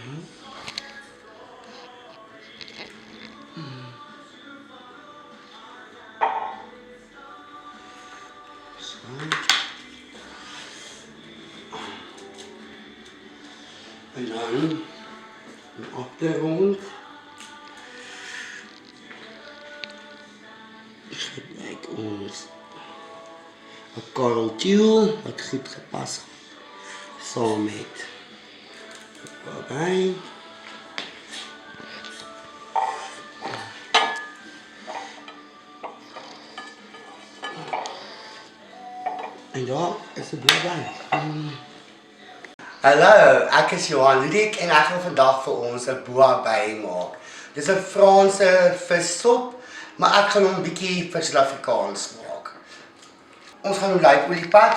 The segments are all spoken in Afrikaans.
En dan op de rond gebruik ons een korreltjul wat goed gepast saam met waarbij. En daar is de waarbij. Hallo, ek is Johan Ludwig en ek gaan vandag vir ons 'n boabei maak. Dis 'n Franse vissop, maar ek gaan hom 'n bietjie vir Suid-Afrikaans maak. Ons gaan olyfolie pak.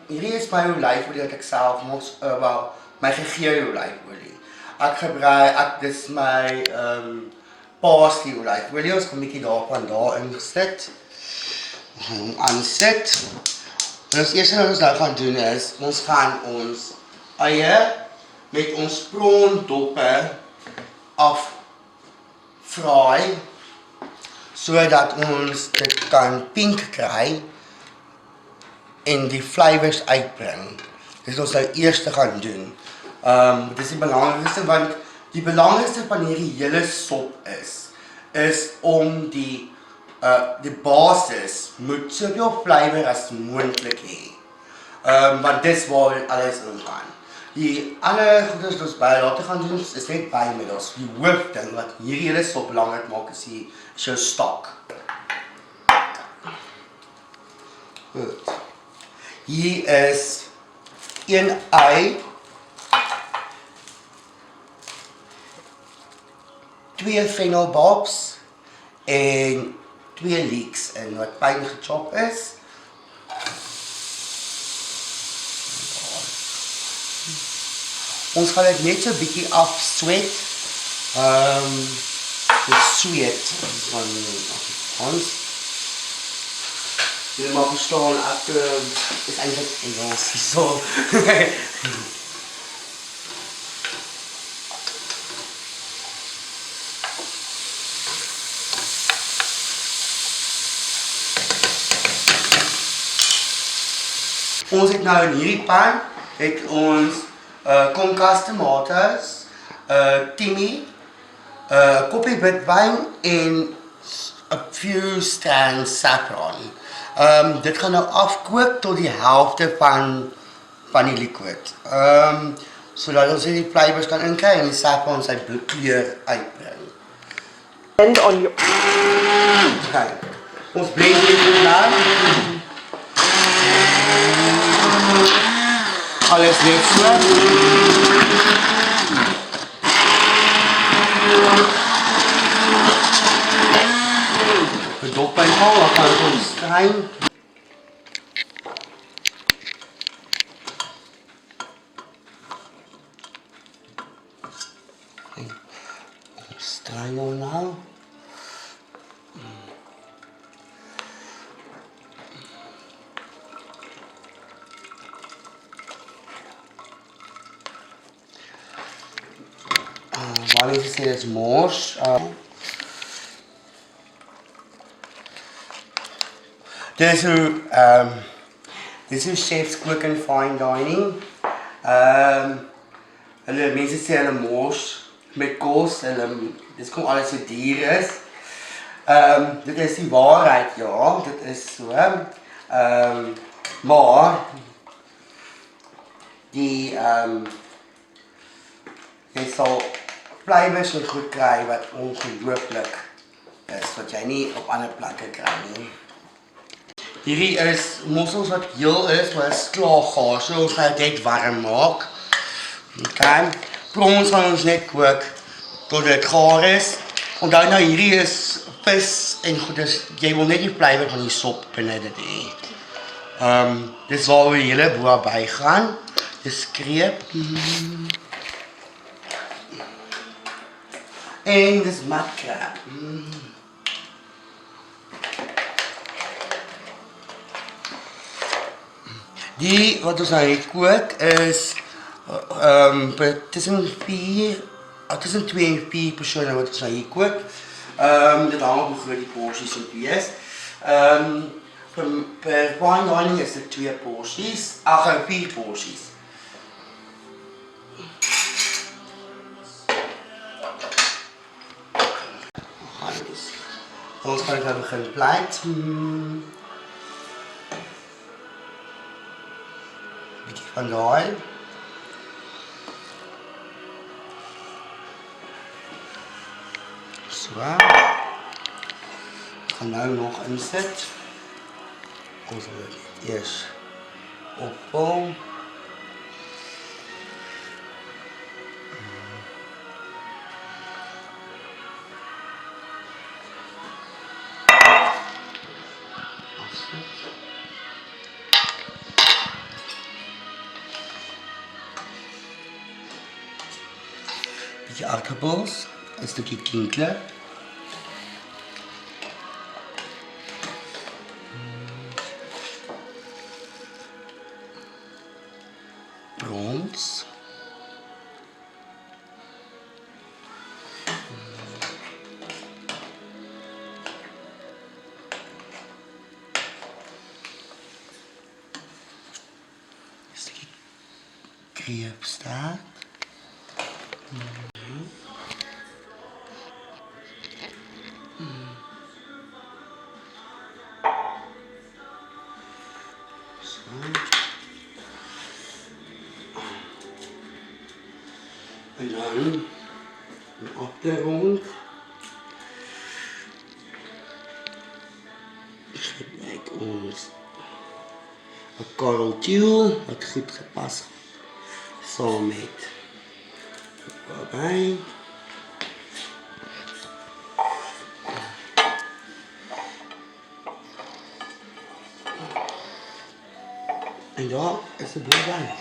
Hierdie is my olyfolie wat ek self mos wel my gegee olyfolie. Dis my parsley olyfolie. Ons gaan 'n bietjie daarvan daarin sit. Ons gaan hom aansit. En as eerste wat ons nou gaan doen is, ons gaan ons eie met ons praondoppe afvraai, sodat ons dit kan pink kry en die flavours uitbring. Dis wat ons nou eers gaan doen. Dit is die belangrikste, want die belangrikste van hierdie hele sop is om die basis moet soveel flavour as moontlik hê. Want dis waar alles in gaan. Die ander goeders wat ons by later gaan doen is net bymiddels. Die hoofding wat hierdie hele sop belangrik maak is jou stok. Goed. Hier is 1 ei, 2 fennelbobs en 2 leeks in wat fyn gechop is. Ons gaan dit net so 'n bietjie afsweet. Die sweet van ons. Jullie maar verstaan, ek is eintlik Engels so. Ons het nou in hierdie pan het ons komkas tomatoes, timmy, koppie witwyn en 'n few strands saffron. Dit gaan nou afkook tot die helfte van die liquid. Sodat ons die flavours kan inkry en die saffron sy bloedkleur uitbring. And on your Okay. Ons blend dit nou. Alles net so. Die dop by hom, dan kan ons skyn. Straai hom nou. Waar is dit is mors. Dis hoe chefs cook in fine dining. Hulle mense sê hulle mors met kos, dis kom alles so duur is. Dit is die waarheid, ja, dit is so. Maar die jy sal flavours so goed kry wat ongelooflik is, wat jy nie op ander plekke kry nie. Hierdie is mossels wat heel is, maar is klaar gaar, so ons gaan dit warm maak. Okay. Prawns gaan ons net kook tot dit gaar is. Onthou nou hierdie is vis en goed, jy wil net die flavour van die sop binne dit hê. Dis waar we hele boabei gaan. Dis kreep. En dis matkrab. Die wat ons nou kook is tussen 2 en 4 persone wat ons nou hier kook. Dit hang op hoe groot die porsies moet wees. Per fine dining is dit 2 porsies, 4 porsies. Ons gaan nou begin pleit. Bietjie van daai. So. Ek gaan nou nog insit. Ons wil dit eers opvul. Beetje aardappels, een stukje kinkle. Brons. Een stukje kreefstaart. En dan op de rond gebruik ons een korreltje wat goed gepast saam met waarbij en daar is de boerbij.